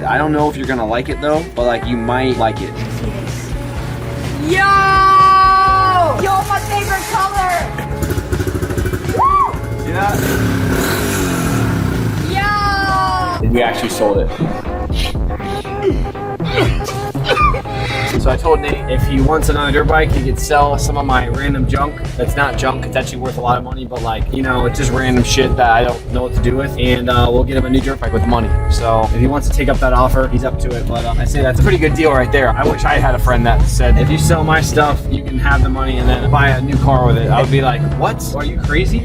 I don't know if you're gonna like it though, but like you might like it. Yo! Yo, my favorite color! See that? Yo! We actually sold it. So I told Nate if he wants another dirt bike, he could sell some of my random junk. That's not junk, it's actually worth a lot of money, but like, you know, it's just random shit that I don't know what to do with. And we'll get him a new dirt bike with the money. So if he wants to take up that offer, he's up to it. But I say that's a pretty good deal right there. I wish I had a friend that said, if you sell my stuff, you can have the money and then buy a new car with it. I would be like, what? Are you crazy?